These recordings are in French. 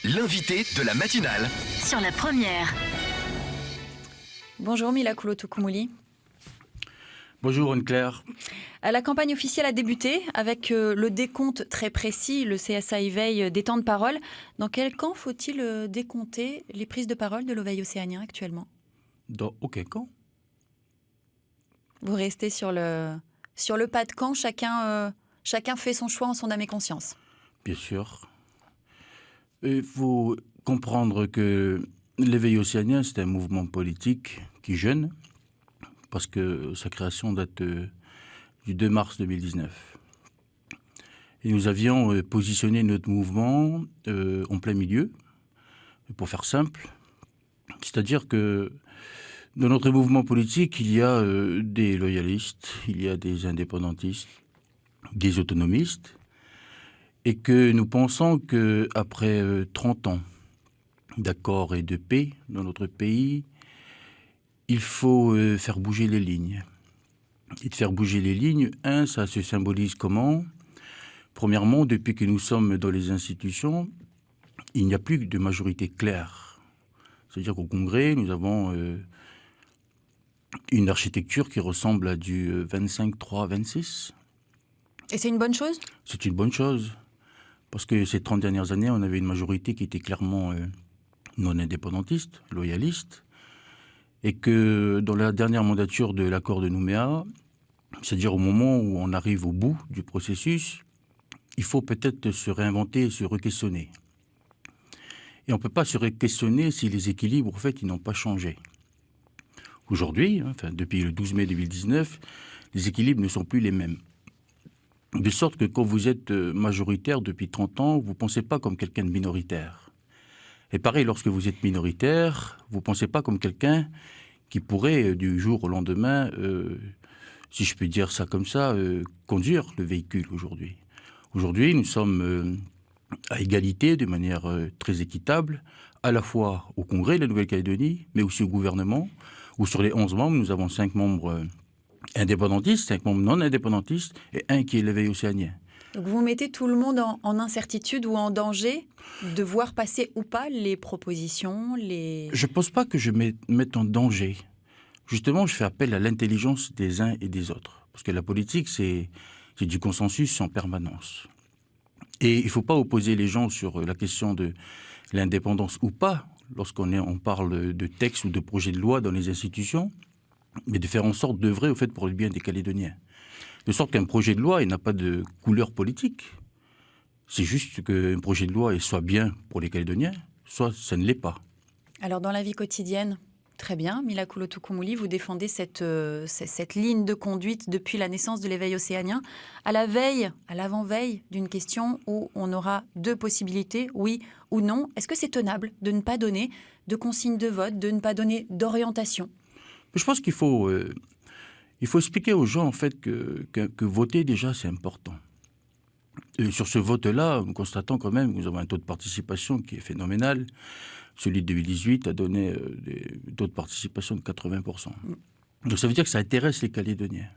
L'invité de la matinale. Sur la première. Bonjour Mila Coulo-Toukoumouli. Bonjour Anne-Claire. La campagne officielle a débuté avec le décompte très précis, le CSA éveille des temps de parole. Dans quel camp faut-il décompter les prises de parole de l'Éveil océanien actuellement? Dans aucun camp. Vous restez sur le pas de camp, chacun fait son choix en son âme et conscience. Bien sûr. Il faut comprendre que l'Éveil océanien, c'est un mouvement politique qui est jeune, parce que sa création date du 2 mars 2019. Et nous avions positionné notre mouvement en plein milieu, pour faire simple. C'est-à-dire que dans notre mouvement politique, il y a des loyalistes, il y a des indépendantistes, des autonomistes, et que nous pensons qu'après 30 ans d'accord et de paix dans notre pays, il faut faire bouger les lignes. Et de faire bouger les lignes, ça se symbolise comment? Premièrement, depuis que nous sommes dans les institutions, il n'y a plus de majorité claire. C'est-à-dire qu'au Congrès, nous avons une architecture qui ressemble à du 25-3-26. Et c'est une bonne chose? C'est une bonne chose. Parce que ces 30 dernières années, on avait une majorité qui était clairement non indépendantiste, loyaliste. Et que dans la dernière mandature de l'accord de Nouméa, c'est-à-dire au moment où on arrive au bout du processus, il faut peut-être se réinventer et se re-questionner. Et on ne peut pas se re-questionner si les équilibres, en fait, ils n'ont pas changé. Aujourd'hui, depuis le 12 mai 2019, les équilibres ne sont plus les mêmes. De sorte que quand vous êtes majoritaire depuis 30 ans, vous ne pensez pas comme quelqu'un de minoritaire. Et pareil, lorsque vous êtes minoritaire, vous ne pensez pas comme quelqu'un qui pourrait, du jour au lendemain, si je peux dire ça comme ça, conduire le véhicule aujourd'hui. Aujourd'hui, nous sommes à égalité, de manière très équitable, à la fois au Congrès de la Nouvelle-Calédonie, mais aussi au gouvernement, où sur les 11 membres, nous avons 5 membres indépendantistes, 5 membres non indépendantistes, et un qui est l'Éveil océanien. Donc vous mettez tout le monde en incertitude ou en danger de voir passer ou pas les propositions, les... Je ne pense pas que je mette en danger. Justement, je fais appel à l'intelligence des uns et des autres. Parce que la politique, c'est du consensus en permanence. Et il ne faut pas opposer les gens sur la question de l'indépendance ou pas, lorsqu'on parle de textes ou de projets de loi dans les institutions, mais de faire en sorte d'œuvrer au fait pour le bien des Calédoniens. De sorte qu'un projet de loi, il n'a pas de couleur politique. C'est juste qu'un projet de loi soit bien pour les Calédoniens, soit ça ne l'est pas. Alors dans la vie quotidienne, très bien, Mila Coulo-Toukoumouli, vous défendez cette ligne de conduite depuis la naissance de l'Éveil océanien, à la veille, à l'avant-veille d'une question où on aura 2 possibilités, oui ou non. Est-ce que c'est tenable de ne pas donner de consignes de vote, de ne pas donner d'orientation? Je pense qu'il faut expliquer aux gens en fait que voter déjà c'est important. Et sur ce vote-là, nous constatons quand même que nous avons un taux de participation qui est phénoménal. Celui de 2018 a donné des taux de participation de 80%. Donc ça veut dire que ça intéresse les Calédoniens.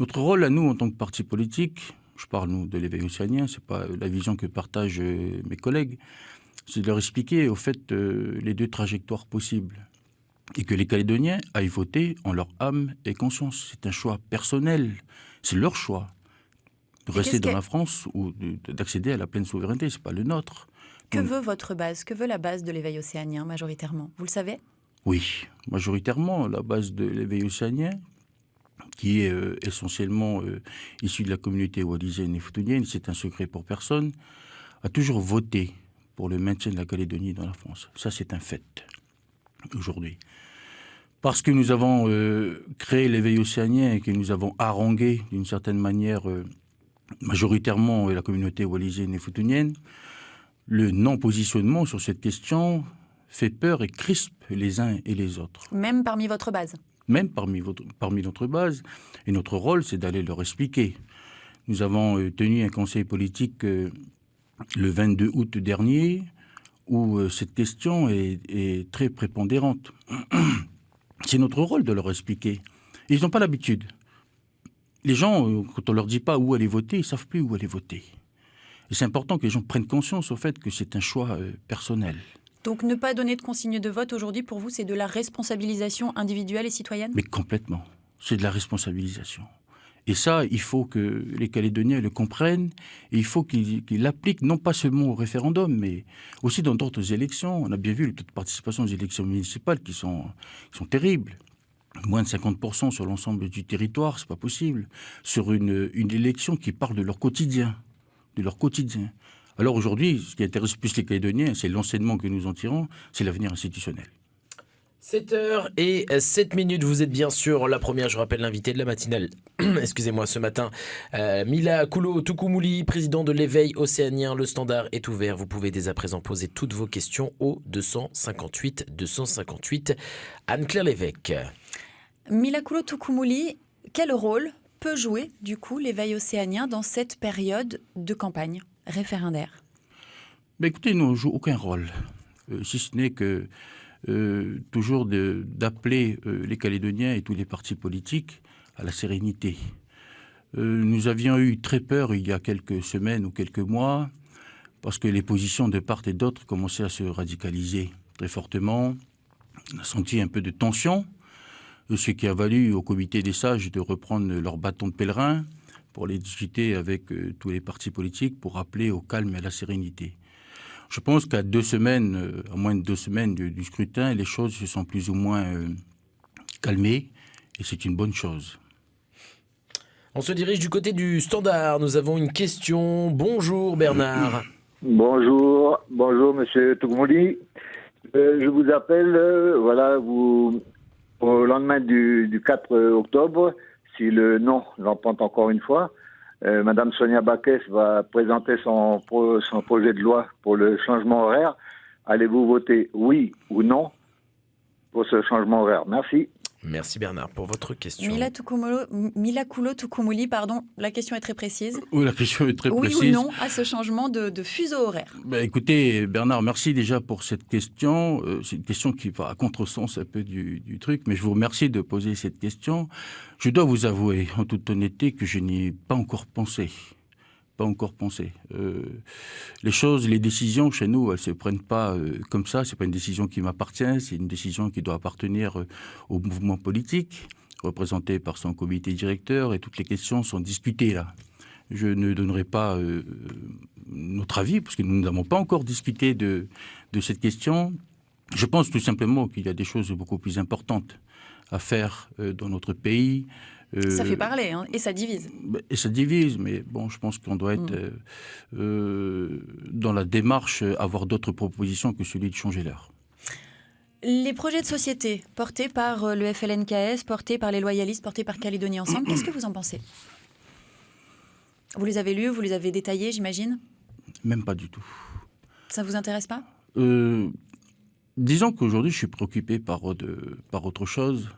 Notre rôle à nous en tant que parti politique, je parle nous de l'Éveil océanien, c'est pas la vision que partagent mes collègues, c'est de leur expliquer au fait les 2 trajectoires possibles. Et que les Calédoniens aillent voter en leur âme et conscience. C'est un choix personnel, c'est leur choix. De rester dans la France ou d'accéder à la pleine souveraineté, c'est pas le nôtre. Que veut votre base? Que veut la base de l'Éveil océanien majoritairement? Vous le savez? Oui, majoritairement, la base de l'Éveil océanien, qui est essentiellement issue de la communauté wallisienne et futunienne, c'est un secret pour personne, a toujours voté pour le maintien de la Calédonie dans la France. Ça, c'est un fait, aujourd'hui. Parce que nous avons créé l'Éveil océanien et que nous avons harangué, d'une certaine manière, majoritairement la communauté wallisienne et futunienne, le non-positionnement sur cette question fait peur et crispe les uns et les autres. Même parmi votre base? Même parmi notre base. Et notre rôle, c'est d'aller leur expliquer. Nous avons tenu un conseil politique le 22 août dernier, où cette question est très prépondérante. C'est notre rôle de leur expliquer. Ils n'ont pas l'habitude. Les gens, quand on leur dit pas où aller voter, ils savent plus où aller voter. Et c'est important que les gens prennent conscience au fait que c'est un choix personnel. Donc ne pas donner de consigne de vote aujourd'hui, pour vous, c'est de la responsabilisation individuelle et citoyenne ? Mais complètement. C'est de la responsabilisation. Et ça, il faut que les Calédoniens le comprennent, et il faut qu'ils l'appliquent, non pas seulement au référendum, mais aussi dans d'autres élections. On a bien vu le taux de participation aux élections municipales qui sont terribles. Moins de 50% sur l'ensemble du territoire, c'est pas possible. Sur une élection qui parle de leur quotidien. Alors aujourd'hui, ce qui intéresse plus les Calédoniens, c'est l'enseignement que nous en tirons, c'est l'avenir institutionnel. 7h07, vous êtes bien sûr la première, je rappelle l'invité de la matinale, excusez-moi, ce matin, Mila Koulo-Toukoumouly, président de l'éveil océanien. Le standard est ouvert, vous pouvez dès à présent poser toutes vos questions au 258. Anne-Claire Lévesque. Mila Koulo-Toukoumouly, quel rôle peut jouer du coup l'éveil océanien dans cette période de campagne référendaire ? Écoutez, nous ne jouons aucun rôle, si ce n'est que toujours d'appeler les Calédoniens et tous les partis politiques à la sérénité. Nous avions eu très peur il y a quelques semaines ou quelques mois, parce que les positions de part et d'autre commençaient à se radicaliser très fortement. On a senti un peu de tension, ce qui a valu au comité des sages de reprendre leur bâton de pèlerin pour les discuter avec tous les partis politiques pour appeler au calme et à la sérénité. Je pense qu'à moins de 2 semaines du scrutin, les choses se sont plus ou moins calmées, et c'est une bonne chose. On se dirige du côté du standard. Nous avons une question. Bonjour Bernard. Bonjour Monsieur Toukoumouly. Je vous appelle, au lendemain du 4 octobre, si le non l'emporte encore une fois. Madame Sonia Backès va présenter son projet de loi pour le changement horaire. Allez-vous voter oui ou non pour ce changement horaire? Merci. Merci Bernard pour votre question. Mila Koulo-Toukoumouly, la question est très précise. Oui, la question est très précise. Oui ou non à ce changement de fuseau horaire? Écoutez, Bernard, merci déjà pour cette question. C'est une question qui va à contresens un peu du truc, mais je vous remercie de poser cette question. Je dois vous avouer, en toute honnêteté, que je n'y ai pas encore pensé. Les décisions chez nous, elles se prennent pas comme ça. C'est pas une décision qui m'appartient. C'est une décision qui doit appartenir au mouvement politique, représenté par son comité directeur, et toutes les questions sont discutées là. Je ne donnerai pas notre avis parce que nous n'avons pas encore discuté de cette question. Je pense tout simplement qu'il y a des choses beaucoup plus importantes à faire dans notre pays. Ça fait parler, hein, et ça divise. Mais bon, je pense qu'on doit être dans la démarche, avoir d'autres propositions que celui de changer l'heure. Les projets de société portés par le FLNKS, portés par les loyalistes, portés par Calédonie Ensemble, qu'est-ce que vous en pensez? Vous les avez lus, vous les avez détaillés, j'imagine? Même pas du tout. Ça vous intéresse pas? Disons qu'aujourd'hui, je suis préoccupé par autre chose.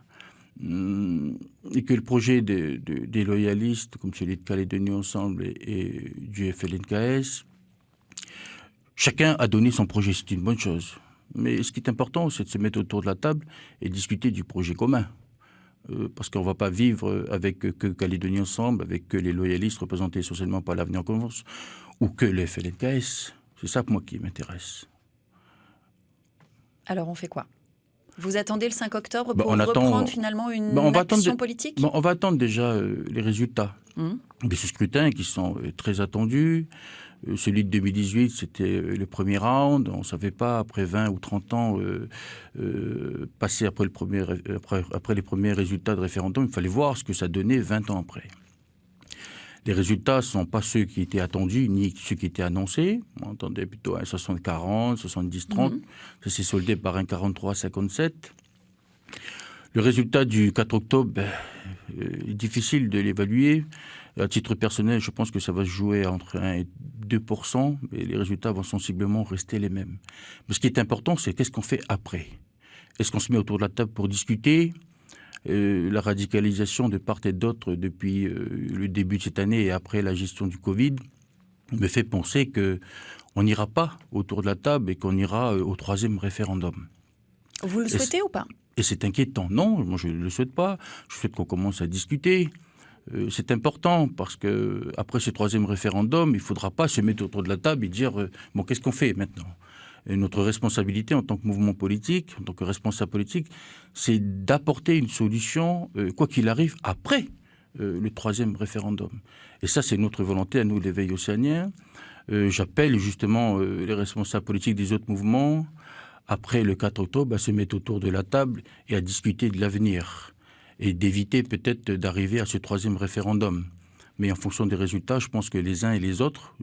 Et que le projet des loyalistes, comme celui de Calédonie Ensemble et du FLNKS, chacun a donné son projet, c'est une bonne chose. Mais ce qui est important, c'est de se mettre autour de la table et discuter du projet commun. Parce qu'on ne va pas vivre avec que Calédonie Ensemble, avec que les loyalistes représentés essentiellement par l'Avenir Converse, ou que le FLNKS. C'est ça pour moi qui m'intéresse. Alors on fait quoi? Vous attendez le 5 octobre pour reprendre finalement une action politique? On va attendre déjà les résultats de ce scrutin qui sont très attendus. Celui de 2018, c'était le premier round. On ne savait pas, après 20 ou 30 ans, passer après les premiers résultats de référendum, il fallait voir ce que ça donnait 20 ans après. Les résultats ne sont pas ceux qui étaient attendus, ni ceux qui étaient annoncés. On entendait plutôt un 60-40, 70-30. Ça s'est soldé par un 43-57. Le résultat du 4 octobre est difficile de l'évaluer. À titre personnel, je pense que ça va se jouer entre 1 et 2%, et les résultats vont sensiblement rester les mêmes. Mais ce qui est important, c'est qu'est-ce qu'on fait après? Est-ce qu'on se met autour de la table pour discuter? La radicalisation de part et d'autre depuis le début de cette année et après la gestion du Covid me fait penser qu'on n'ira pas autour de la table et qu'on ira au 3e référendum. Vous le souhaitez ou pas? Et c'est inquiétant. Non, moi je ne le souhaite pas. Je souhaite qu'on commence à discuter. c'est important parce que après ce troisième référendum, il ne faudra pas se mettre autour de la table et dire bon, qu'est-ce qu'on fait maintenant ? Et notre responsabilité en tant que mouvement politique, en tant que responsable politique, c'est d'apporter une solution, quoi qu'il arrive, après le troisième référendum. Et ça, c'est notre volonté à nous, l'éveil océanien. J'appelle justement les responsables politiques des autres mouvements, après le 4 octobre, à se mettre autour de la table et à discuter de l'avenir. Et d'éviter peut-être d'arriver à ce troisième référendum. Mais en fonction des résultats, je pense que les uns et les autres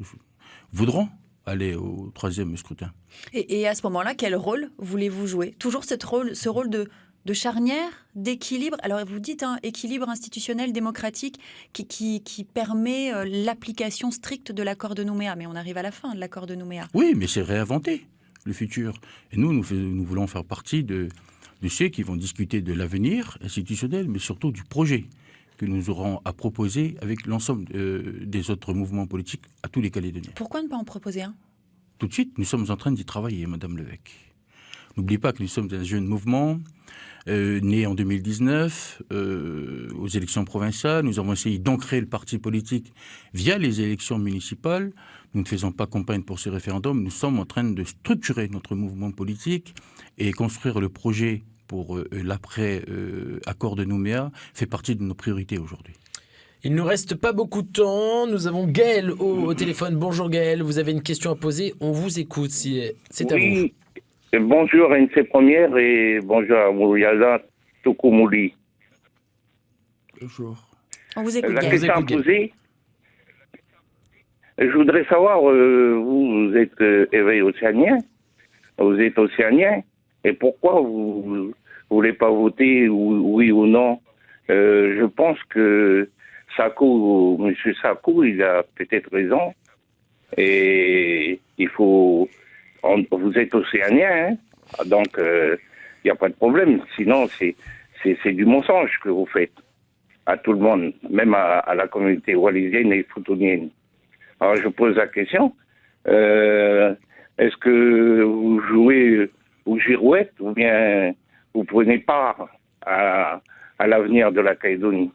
voudront aller au troisième scrutin. Et à ce moment-là, quel rôle voulez-vous jouer ? Toujours ce rôle de charnière, d'équilibre. Alors vous dites équilibre institutionnel démocratique qui permet l'application stricte de l'accord de Nouméa. Mais on arrive à la fin de l'accord de Nouméa. Oui, mais c'est réinventer le futur. Et nous voulons faire partie de ceux qui vont discuter de l'avenir institutionnel, mais surtout du projet que nous aurons à proposer avec l'ensemble des autres mouvements politiques à tous les Calédoniens. Pourquoi ne pas en proposer un ? Tout de suite, nous sommes en train d'y travailler, Madame Levesque. N'oubliez pas que nous sommes un jeune mouvement, né en 2019, aux élections provinciales. Nous avons essayé d'ancrer le parti politique via les élections municipales. Nous ne faisons pas campagne pour ce référendum. Nous sommes en train de structurer notre mouvement politique et construire le projet pour l'après-accord de Nouméa fait partie de nos priorités aujourd'hui. Il ne nous reste pas beaucoup de temps. Nous avons Gaël au téléphone. Bonjour Gaël, vous avez une question à poser. On vous écoute, c'est à vous. Oui, bonjour à NC Première et bonjour à Mouyala Toukoumuli. Bonjour. On vous écoute, La Gaël. question à poser, je voudrais savoir, vous êtes éveil océanien, vous êtes océanien, et pourquoi vous ne voulez pas voter oui ou non? Je pense que M. Sako, il a peut-être raison, et il faut... Vous êtes océanien, hein, donc il n'y a pas de problème, sinon c'est du mensonge que vous faites à tout le monde, même à la communauté wallisienne et phoutonienne. Alors je pose la question, est-ce que vous jouez aux girouettes ou bien vous prenez part à l'avenir de la Calédonie?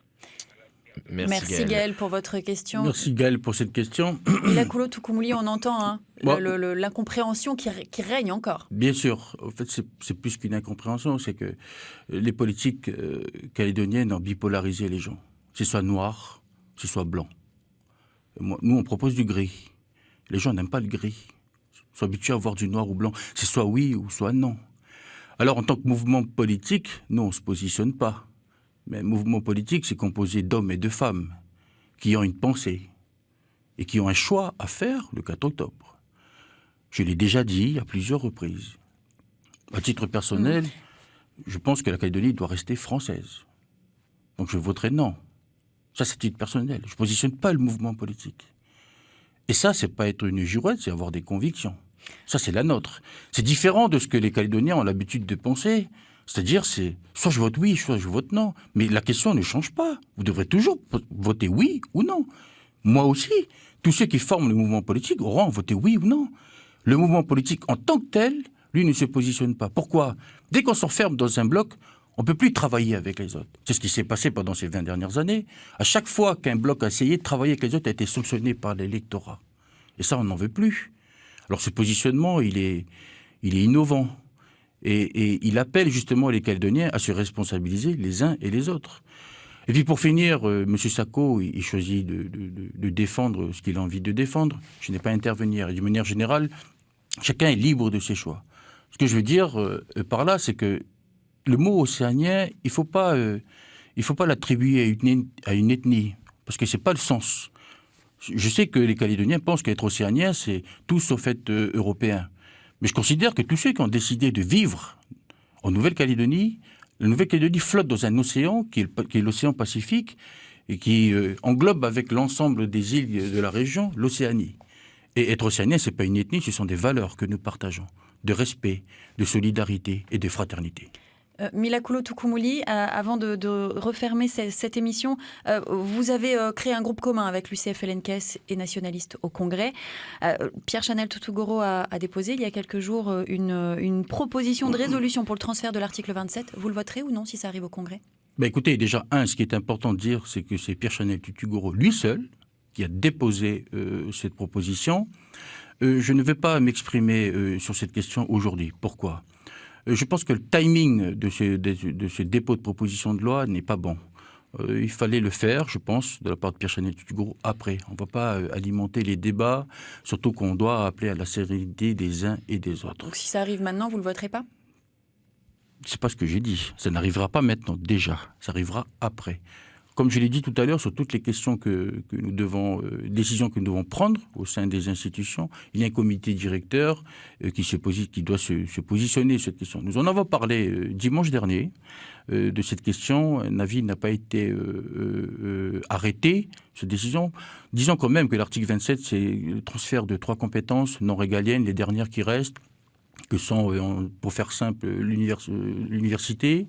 Merci Gaël pour votre question. Merci Gaël pour cette question. Milakoulo Toukoumuli, on entend l'incompréhension qui règne encore. Bien sûr. En fait, c'est plus qu'une incompréhension, c'est que les politiques calédoniennes ont bipolarisé les gens. C'est soit noir, c'est soit blanc. Nous, on propose du gris. Les gens n'aiment pas le gris. Ils sont habitués à voir du noir ou blanc. C'est soit oui ou soit non. Alors, en tant que mouvement politique, nous, on ne se positionne pas. Mais un mouvement politique, c'est composé d'hommes et de femmes qui ont une pensée et qui ont un choix à faire le 4 octobre. Je l'ai déjà dit à plusieurs reprises. À titre personnel, je pense que la Calédonie doit rester française. Donc je voterai non. Ça, c'est à titre personnel. Je ne positionne pas le mouvement politique. Et ça, c'est pas être une girouette, c'est avoir des convictions. Ça, c'est la nôtre. C'est différent de ce que les Calédoniens ont l'habitude de penser. C'est-à-dire, c'est soit je vote oui, soit je vote non. Mais la question ne change pas. Vous devrez toujours voter oui ou non. Moi aussi, tous ceux qui forment le mouvement politique auront voté oui ou non. Le mouvement politique en tant que tel, lui, ne se positionne pas. Pourquoi ? Dès qu'on s'enferme dans un bloc, on ne peut plus travailler avec les autres. C'est ce qui s'est passé pendant ces 20 dernières années. À chaque fois qu'un bloc a essayé de travailler avec les autres, a été sanctionné par l'électorat. Et ça, on n'en veut plus. Alors ce positionnement, il est innovant. Et il appelle justement les Calédoniens à se responsabiliser les uns et les autres. Et puis pour finir, M. Sako, il choisit de défendre ce qu'il a envie de défendre. Je n'ai pas à intervenir. Et d'une manière générale, chacun est libre de ses choix. Ce que je veux dire par là, c'est que le mot océanien, il faut pas l'attribuer à une ethnie, parce que c'est pas le sens. Je sais que les Calédoniens pensent qu'être océanien, c'est tout sauf être européen. Mais je considère que tous ceux qui ont décidé de vivre en Nouvelle-Calédonie, la Nouvelle-Calédonie flotte dans un océan qui est l'océan Pacifique et qui englobe avec l'ensemble des îles de la région l'Océanie. Et être océanien, c'est pas une ethnie, ce sont des valeurs que nous partageons, de respect, de solidarité et de fraternité. Milakoulo Toukoumuli, avant de refermer cette émission, vous avez créé un groupe commun avec l'UCF-LNKS et nationaliste au Congrès. Pierre Chanel Toutougoro a déposé il y a quelques jours une proposition de résolution pour le transfert de l'article 27. Vous le voterez ou non si ça arrive au Congrès ? Écoutez, déjà, ce qui est important de dire, c'est que c'est Pierre-Chanel Tutugoro, lui seul, qui a déposé cette proposition. Je ne vais pas m'exprimer sur cette question aujourd'hui. Pourquoi ? Je pense que le timing de ce dépôt de proposition de loi n'est pas bon. Il fallait le faire, je pense, de la part de Pierre-Chanel Tutugoro après. On ne va pas alimenter les débats, surtout qu'on doit appeler à la sérénité des uns et des autres. Donc si ça arrive maintenant, vous ne le voterez pas ? C'est pas ce que j'ai dit. Ça n'arrivera pas maintenant, déjà. Ça arrivera après. Comme je l'ai dit tout à l'heure, sur toutes les questions décisions que nous devons prendre au sein des institutions, il y a un comité directeur qui doit se positionner sur cette question. Nous en avons parlé dimanche dernier de cette question. Un avis n'a pas été arrêté, cette décision. Disons quand même que l'article 27, c'est le transfert de 3 compétences non régaliennes, les dernières qui restent, que sont, pour faire simple, l'université,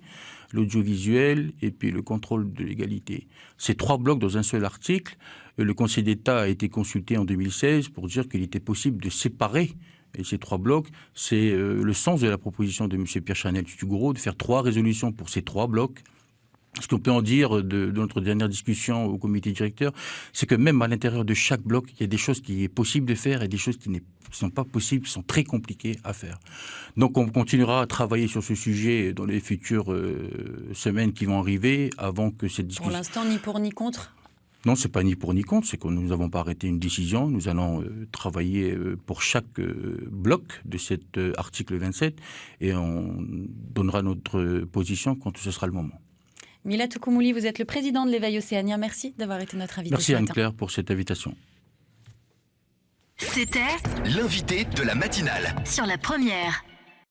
l'audiovisuel et puis le contrôle de l'égalité. Ces 3 blocs dans un seul article. Le Conseil d'État a été consulté en 2016 pour dire qu'il était possible de séparer ces 3 blocs. C'est le sens de la proposition de M. Pierre-Chanel Tutugoro de faire 3 résolutions pour ces 3 blocs. Ce qu'on peut en dire de notre dernière discussion au comité directeur, c'est que même à l'intérieur de chaque bloc, il y a des choses qui est possible de faire et des choses qui ne sont pas possibles, qui sont très compliquées à faire. Donc on continuera à travailler sur ce sujet dans les futures semaines qui vont arriver avant que cette discussion... Pour l'instant, ni pour ni contre ? Non, c'est pas ni pour ni contre, c'est que nous n'avons pas arrêté une décision. Nous allons travailler pour chaque bloc de cet article 27 et on donnera notre position quand ce sera le moment. Mila Tukumuli, vous êtes le président de l'Éveil Océanien. Merci d'avoir été notre invité. Merci Anne-Claire pour cette invitation. C'était l'invité de la matinale sur la première.